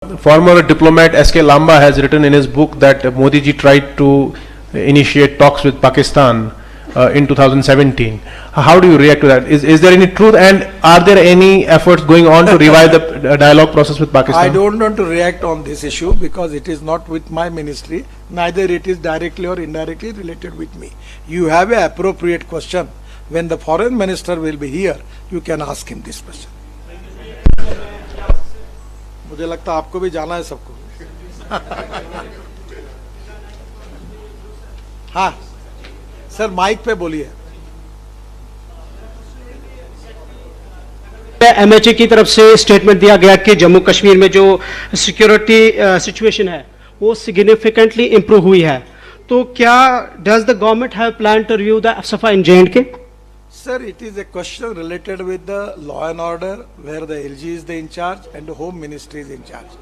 Former diplomat S.K. Lamba has written in his book that Modi ji tried to initiate talks with Pakistan in 2017. How do you react to that? Is there any truth, and are there any efforts going on to revive the dialogue process with Pakistan? I don't want to react on this issue because it is not with my ministry, neither it is directly or indirectly related with me. You have an appropriate question. When the foreign minister will be here, you can ask him this question. मुझे लगता है आपको भी जाना है सबको. हाँ sir, mic पे बोलिए. एमएचए की तरफ से स्टेटमेंट दिया गया कि जम्मू कश्मीर में जो सिक्योरिटी सिचुएशन है वो सिग्निफिकेंटली इंप्रूव हुई है, तो क्या does the government have plan to review the AFSPA in J&K? Sir, it is a question related with the law and order, where the LG is the in charge and the Home Ministry is in charge.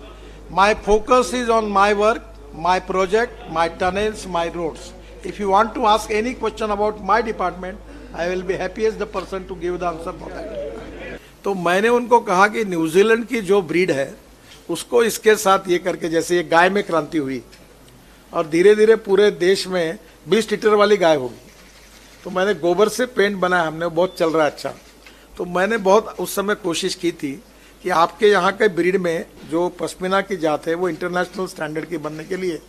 My focus is on my work, my project, my tunnels, my roads. If you want to ask any question about my department, I will be happiest the person to give the answer for that. तो मैंने उनको कहा कि New Zealand की जो breed है उसको इसके साथ ये करके, जैसे ये गाय में क्रांति हुई और धीरे धीरे पूरे देश में 20 लीटर वाली गाय होगी, तो मैंने गोबर से पेंट बनाया, हमने बहुत चल रहा है अच्छा. तो मैंने बहुत उस समय कोशिश की थी कि आपके यहाँ के ब्रीड में जो पश्मीना की जात है वो इंटरनेशनल स्टैंडर्ड की बनने के लिए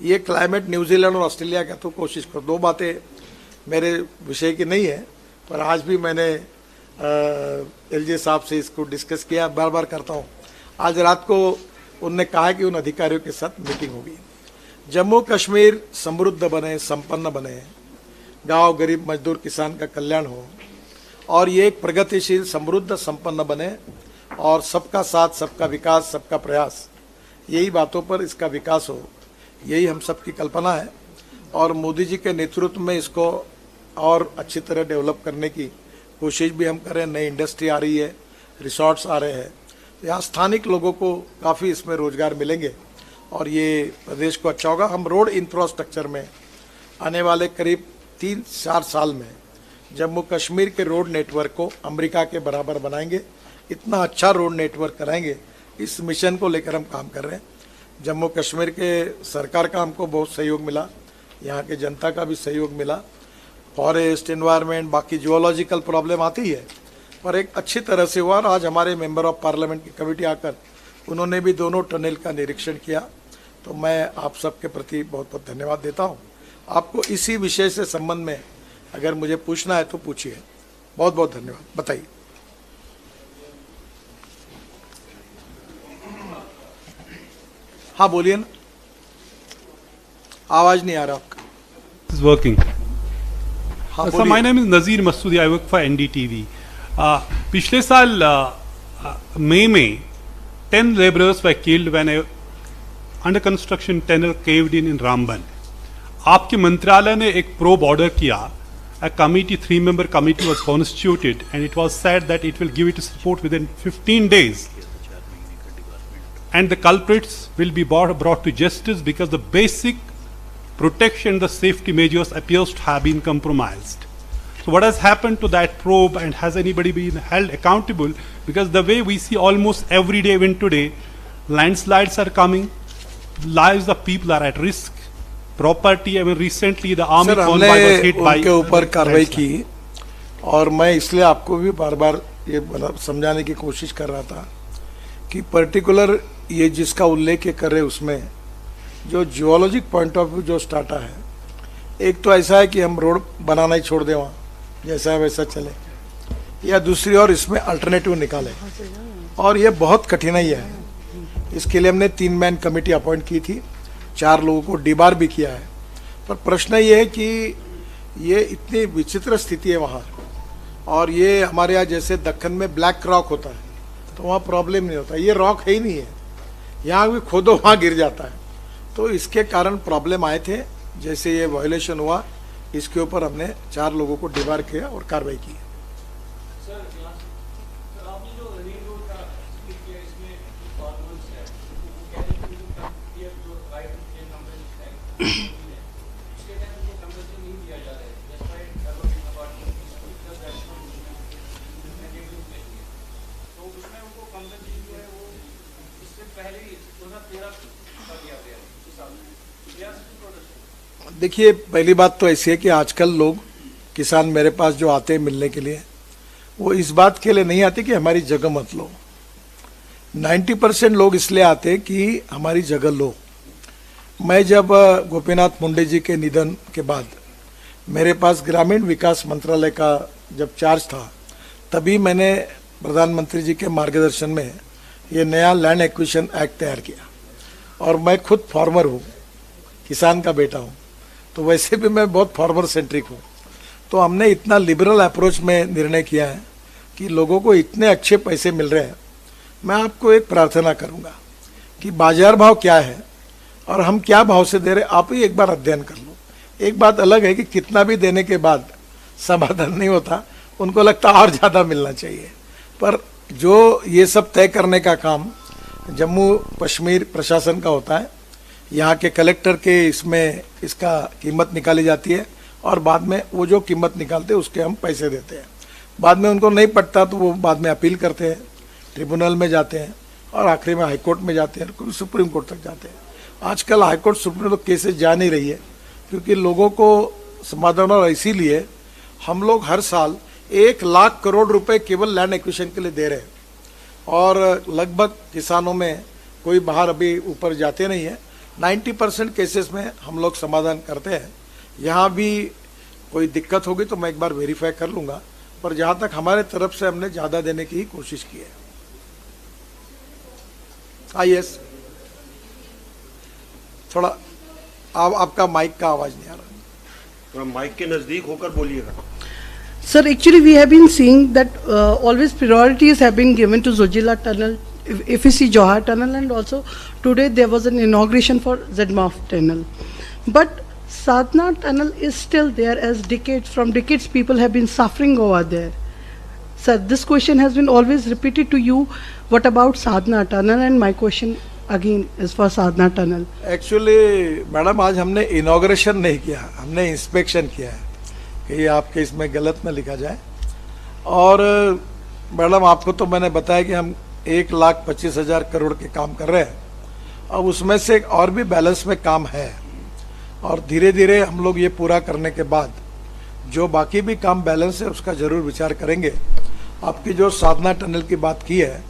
ये क्लाइमेट न्यूजीलैंड और ऑस्ट्रेलिया का तो कोशिश करो. दो बातें मेरे विषय की नहीं है, पर आज भी मैंने LJ साहब से इसको डिस्कस किया, बार बार करता हूँ. आज रात को उनने कहा कि उन अधिकारियों के साथ मीटिंग होगी. जम्मू कश्मीर समृद्ध बने, संपन्न बने, गांव गरीब मजदूर किसान का कल्याण हो और ये एक प्रगतिशील समृद्ध संपन्न बने और सबका साथ, सबका विकास, सबका प्रयास, यही बातों पर इसका विकास हो, यही हम सबकी कल्पना है. और मोदी जी के नेतृत्व में इसको और अच्छी तरह डेवलप करने की कोशिश भी हम करें. नई इंडस्ट्री आ रही है, रिसोर्ट्स आ रहे हैं, यहाँ स्थानिक लोगों को काफ़ी इसमें रोजगार मिलेंगे और ये प्रदेश को अच्छा होगा. हम रोड इंफ्रास्ट्रक्चर में आने वाले करीब 3-4 साल में जम्मू कश्मीर के रोड नेटवर्क को अमेरिका के बराबर बनाएंगे. इतना अच्छा रोड नेटवर्क कराएंगे, इस मिशन को लेकर हम काम कर रहे हैं. जम्मू कश्मीर के सरकार का हमको बहुत सहयोग मिला, यहाँ के जनता का भी सहयोग मिला. फॉरेस्ट, एनवायरनमेंट, बाकी जियोलॉजिकल प्रॉब्लम आती है, पर एक अच्छी तरह से हुआ. और आज हमारे मेंबर ऑफ पार्लियामेंट की कमेटी आकर उन्होंने भी दोनों टनल का निरीक्षण किया. तो मैं आप सबके प्रति बहुत बहुत धन्यवाद देता हूँ. आपको इसी विषय से संबंध में अगर मुझे पूछना है तो पूछिए. बहुत बहुत धन्यवाद. बताइए. हाँ बोलिए ना, आवाज नहीं आ रहा आपका. Is working. हाँ So my name is Nazir Masoodi. I work for NDTV. पिछले साल मई में 10 laborers were killed when a under construction tunnel caved in Ramban. आपके मंत्रालय ने एक प्रोब ऑर्डर किया. A committee, 3-member committee was constituted, and it was said that it will give its report within 15 days. And the culprits will be brought to justice because the basic protection, the safety measures appears to have been compromised. So what has happened to that probe, and has anybody been held accountable? Because the way we see almost every day, even today, landslides are coming, lives of people are at risk. Property, I mean recently the army convoy was hit by. उनके ऊपर कार्रवाई की और मैं इसलिए आपको भी बार बार ये समझाने की कोशिश कर रहा था कि पर्टिकुलर ये जिसका उल्लेख कर रहे उसमें जो जियोलॉजिक पॉइंट ऑफ व्यू जो स्टार्टा है, एक तो ऐसा है कि हम रोड बनाना ही छोड़ दें वहाँ जैसा है वैसा चले, या दूसरी और इसमें अल्टरनेटिव निकालें. और ये बहुत कठिनाई है. इसके लिए हमने 3 मैन कमेटी अपॉइंट की थी, 4 लोगों को डिबार भी किया है. पर प्रश्न ये है कि ये इतनी विचित्र स्थिति है वहाँ, और ये हमारे यहाँ जैसे दक्कन में ब्लैक रॉक होता है तो वहाँ प्रॉब्लम नहीं होता. ये रॉक है ही नहीं है, यहाँ भी खोदो वहाँ गिर जाता है. तो इसके कारण प्रॉब्लम आए थे. जैसे ये वायोलेशन हुआ, इसके ऊपर हमने 4 लोगों को डिबार किया और कार्रवाई की. पहले ही देखिए, पहली बात तो ऐसी है कि आजकल लोग किसान मेरे पास जो आते हैं मिलने के लिए, वो इस बात के लिए नहीं आते कि हमारी जगह मत लो। 90% लोग इसलिए आते हैं कि हमारी जगह लो। मैं जब गोपीनाथ मुंडे जी के निधन के बाद मेरे पास ग्रामीण विकास मंत्रालय का जब चार्ज था, तभी मैंने प्रधानमंत्री जी के मार्गदर्शन में ये नया लैंड एक्विजिशन एक्ट तैयार किया। और मैं खुद फार्मर हूँ, किसान का बेटा हूँ, तो वैसे भी मैं बहुत फार्मर सेंट्रिक हूँ। तो हमने इतना लिबरल अप्रोच में निर्णय किया है कि लोगों को इतने अच्छे पैसे मिल रहे हैं। मैं आपको एक प्रार्थना करूँगा कि बाजार भाव क्या है और हम क्या भाव से दे रहे, आप ही एक बार अध्ययन कर लो। एक बात अलग है कि कितना भी देने के बाद समाधान नहीं होता, उनको लगता और ज़्यादा मिलना चाहिए। पर जो ये सब तय करने का काम जम्मू कश्मीर प्रशासन का होता है, यहाँ के कलेक्टर के इसमें इसका कीमत निकाली जाती है और बाद में वो जो कीमत निकालते हैं उसके हम पैसे देते हैं। बाद में उनको नहीं पड़ता तो वो बाद में अपील करते हैं, ट्रिब्यूनल में जाते हैं और आखिरी में हाई कोर्ट में जाते हैं, सुप्रीम कोर्ट तक जाते हैं। आजकल high court supreme court cases जा नहीं रही है क्योंकि लोगों को समाधान, और इसीलिए हम लोग हर साल 1 लाख करोड़ रुपए केवल लैंड एक्विजिशन के लिए दे रहे हैं। और लगभग किसानों में कोई बाहर अभी ऊपर जाते नहीं है। 90% केसेस में हम लोग समाधान करते हैं। यहाँ भी कोई दिक्कत होगी तो मैं एक बार वेरीफाई कर लूँगा, पर जहाँ तक हमारे तरफ से हमने ज़्यादा देने की ही कोशिश की है। यस, थोड़ा आपका माइक का आवाज़ नहीं आ रहा, थोड़ा माइक के नज़दीक होकर बोलिएगा। Sir, actually we have been seeing that always priorities have been given to Zojila Tunnel, if you see Johar Tunnel, and also today there was an inauguration for Zedmaf Tunnel. But Sadhna Tunnel is still there as from decades people have been suffering over there. Sir, this question has been always repeated to you. What about Sadhna Tunnel? And my question again is for Sadhna Tunnel. Actually madam आज हमने inauguration नहीं किया, हमने inspection किया है कि आपके इसमें गलत न लिखा जाए। और मैडम आपको तो मैंने बताया कि हम 1,25,000 करोड़ के काम कर रहे हैं। अब उसमें से एक और भी बैलेंस में काम है और धीरे धीरे हम लोग ये पूरा करने के बाद जो बाकी भी काम बैलेंस है उसका ज़रूर विचार करेंगे। आपकी जो साधना टनल की बात की है,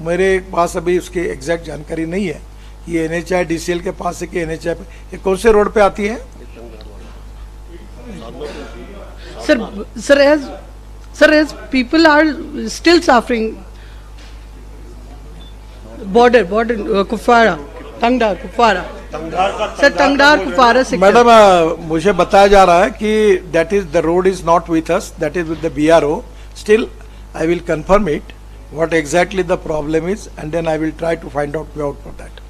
मेरे पास अभी उसकी एग्जैक्ट जानकारी नहीं है। ये NHI DCL के पास है कि NHI पे, ये कौन से रोड पे आती है? Sir, as people are still suffering, border, Kupwara, Tangdar, Kupwara. Sir, Tangdar, Kupwara sector. Madam मुझे बताया जा रहा है कि that is the road is not with us, that is with the BRO. Still, I will confirm it, what exactly the problem is, and then I will try to find out way out for that.